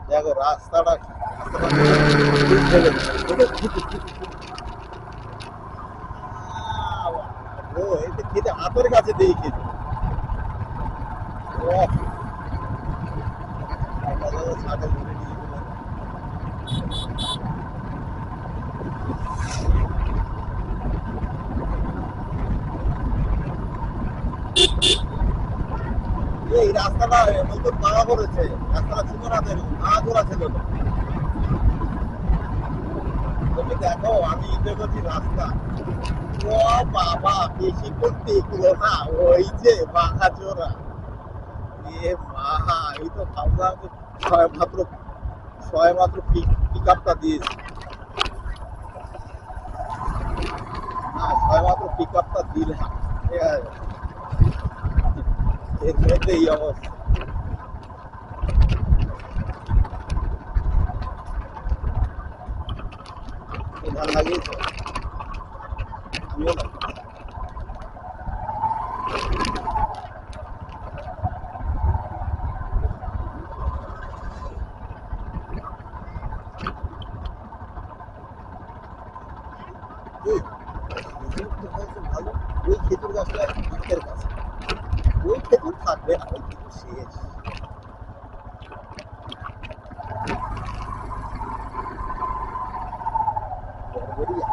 দেখো রাস্তাটা খেতে হাতের কাছে দিয়ে খেতে ছাটে ধরে নিয়ে এই রাস্তাটা নতুন পাওয়া করেছে, রাস্তাটা ছিল না, আগুরা ছিল তো। তুমি দেখো আমি দেখেছি রাস্তা, ও বাবা বেশি করতে এগুলো না, ওই যে বাঘা চোরা, এ মা, এই তো ভাবলাম যে ছয় মাত্র ছয় মাত্র পিক আপটা দিয়েছে, না ছয় মাত্র পিক আপটা দিলাম, ঠিক আছে, এর মধ্যে এই অবস্থা। ধান লাগিয়েছে আমিও না। এই, ভালো, ওই খেজুর গাছটা হাতের কাছে, ওই খেজুর থাকবে না, ওই খেজুর শেষ। বড়বড়িয়া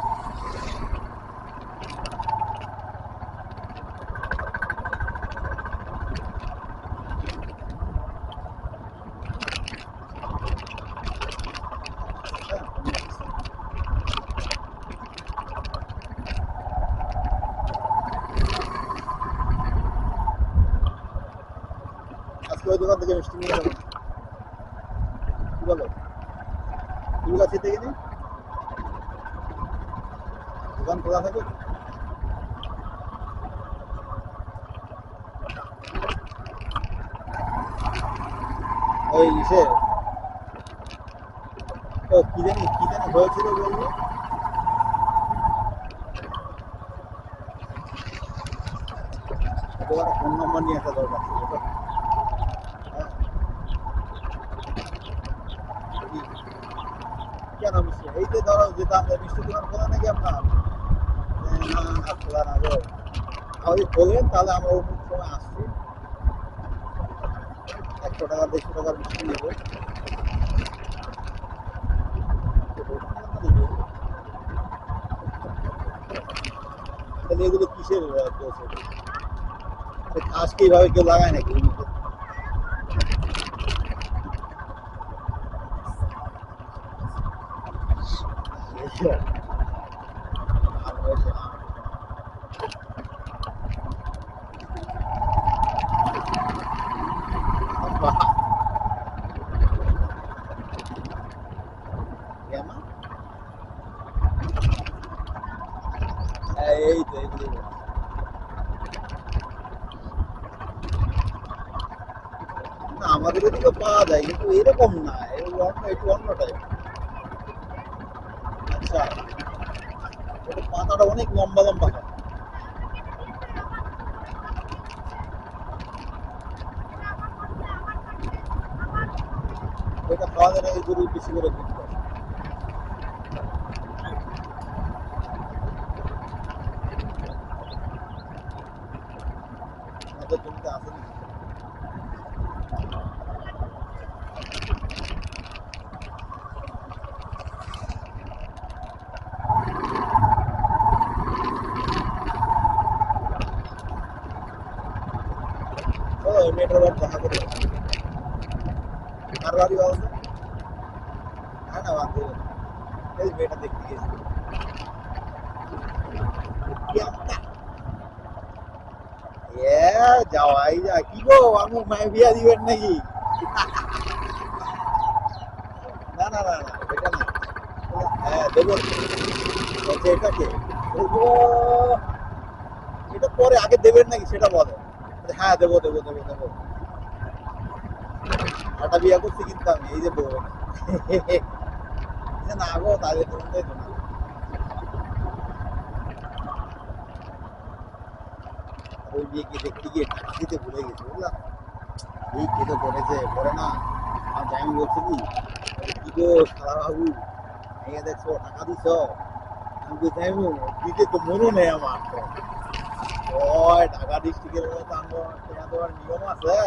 আজকে ওই দোকান থেকে মিষ্টি নিয়ে যাবো, কি বলো? ফুল গাছে থেকে নি, দোকান খোলা থাকে। ওই ইসে, ও কি জানি হয়েছিল বললো, দোকানে ফোন নম্বর নিয়ে আসা দরকার ছিল তো। হ্যাঁ, কেন মিষ্টি এই যে ধরো যেতাম, মিষ্টি দোকান খোলা নাকি আপনার? না না খোলা না গো, যদি খোলেন তাহলে আমরা অমুক সময় আসছি, 100 টাকা 150 টাকার মিষ্টি নেবো। তাহলে এগুলো কিসের ঘাস কি এইভাবে কেউ লাগায় নাকি? এই তো এইগুলো না, আমাদের এদিকে পাওয়া যায় কিন্তু এরকম না, একটু অন্য টাইপ। আচ্ছা, এটা পাতাটা অনেক লম্বা লম্বা হয়। এটা খাওয়া যায় না, এই গরু বেশি করে দুধ পায়। আমাদের জমিতে আসে না। ও এই মেয়েটার বাড়ি দেখা করে, আর বাড়ি বাবা, হ্যাঁ না বাদ দেবে, এই মেয়েটা দেখতে গেছি। এ যাওয়াই যা, কি গো আমি মায়ের বিয়া দিবেন নাকি? না না না না, এটা না, হ্যাঁ দেবো। বলছে এটাকে, বলবো এটা পরে, আগে দেবেন নাকি সেটা বলে। হ্যাঁ দেবো দেবো দেবো দেবো, একটা বিয়া করছি কিন্তু আমি, এই যে বউ না গো, তাদের তো না। ওই মেয়েকে দেখতে গিয়ে টাকা দিতে ভুলে গেছি, বুঝলাম, এই কেটে পড়েছে পড়ে না, আর আমি বলছি কি গো শালা বাবু, এই দেখছো টাকা দিছ? আমি বলছি আমি দিতে তো মনে নেই আমার তো। ওই ঢাকা ডিস্ট্রিক্টের মতো তোমার নিয়ম আছে।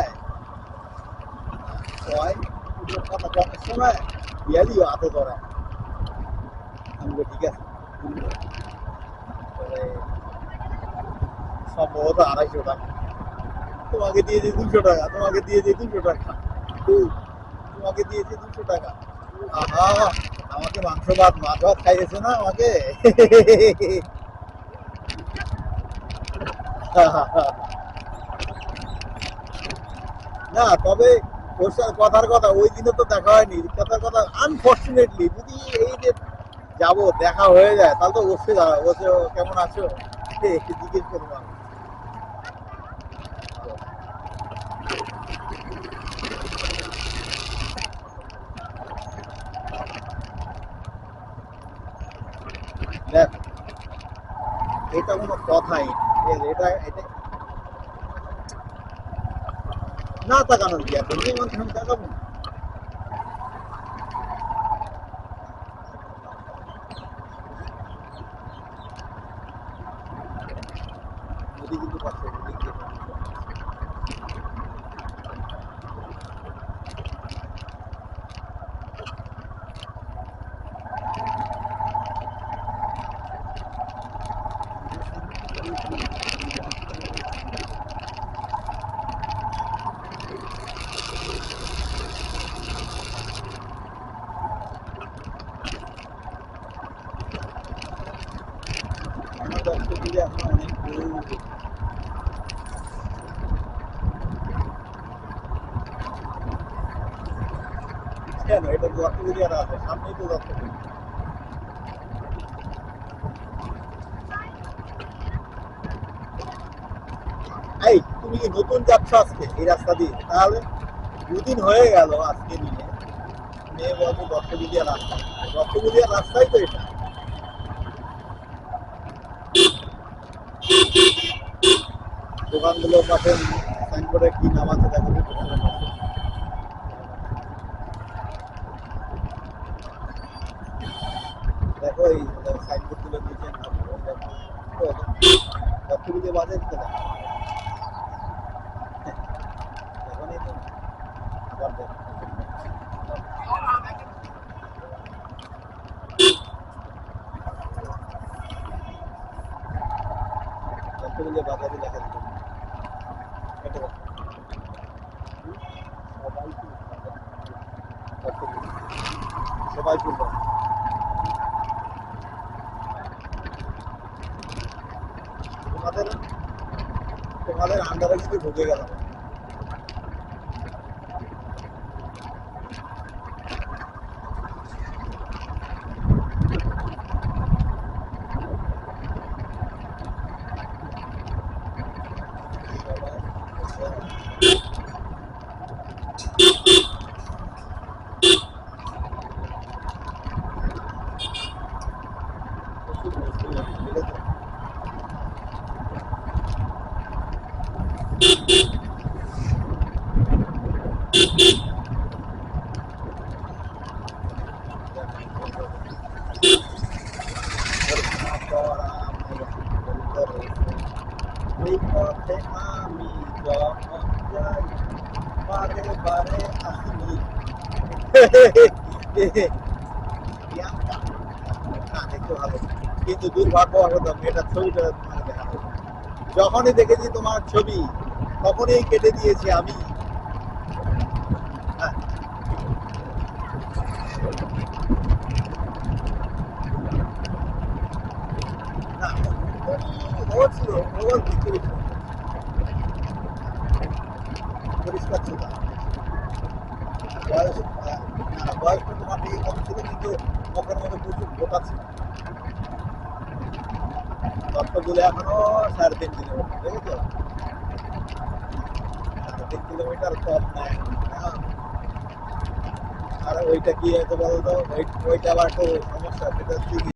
ওই কথা কমের সময় দিয়ে দিও হাতে ধরে। আমি বলি, ঠিক আছে। পরে সম্ভবত 250 টাকা। তোমাকে দিয়েছে 200 টাকা, তোমাকে দিয়েছে 200 টাকা, তোমাকে দিয়েছে 200 টাকা। আহা, আমাকে মাংস ভাত মাছ ভাত খাইয়েছে না আমাকে। না তবে ওর সাথে কথার কথা ওই দিনে তো দেখা হয়নি, কথার কথা আনফর্চুনেটলি যদি এই যে যাবো দেখা হয়ে যায় তাহলে তো অবশ্যই দাঁড়া বলছে কেমন আছো জিজ্ঞেস করবো আমি। দেখ এটা কোনো কথাই এটা এটা না তাকানোর কি আছে, যে মানুষ আমি তাকাবো না। নদী কিন্তু পাচ্ছে ওদিক দিয়ে। আমার দশটা দিকে এখন অনেক দূর। কেন এটা দশটা আর আছে, সামনেই তো দশটা। এই তুমি কি নতুন যাচ্ছ আজকে এই রাস্তা দিয়ে? তাহলে দুদিন হয়ে গেল আজকে নিয়ে মেয়ে বলছে দত্তবিদিয়া রাস্তা, দত্তবিদিয়া রাস্তাই তো এটা। দোকানগুলোর পাশে সাইনবোর্ডে কি নাম আছে দেখো তো দোকানের পাশে। দেখো এই সাইনবোর্ড গুলো নিচে নাম দত্তবিদিয়া বাজার তো দেখো, দেখো নি তো? আবার দেখো দত্তবিদিয়া বাজারই দেখা দিত। এটা দেখো সবাই কি দত্তবিদিয়া, সবাই কি তোমাদের তোমাদের আন্ডারে কিন্তু ঢুকে গেলাম। এই পথে আমি যখন যাই বারে বারে আসি। প্রিয়াঙ্কা না দেখতে ভালো, কিন্তু দুর্ভাগ্যবশত মেয়েটার ছবিটা তোমাকে দেখাবো। যখনই দেখেছি তোমার ছবি তখনই কেটে দিয়েছি আমি। হ্যাঁ, না ও ছিল, ও দেখতে বেশি পরিষ্কার ছিল। বয়স না বয়সটা তোমার দিকে কম ছিল, কিন্তু মুখের মধ্যে প্রচুর বোকা ছিল। তত্ত্বগুলো এখনো 3.5 কিলোমিটার, দেখেছো? 3.5 কিলোমিটার কম নাই। হ্যাঁ, আর ওইটা কি হয়েছে বলতো, ওইটা আবার একটু সমস্যা, সেটা হচ্ছে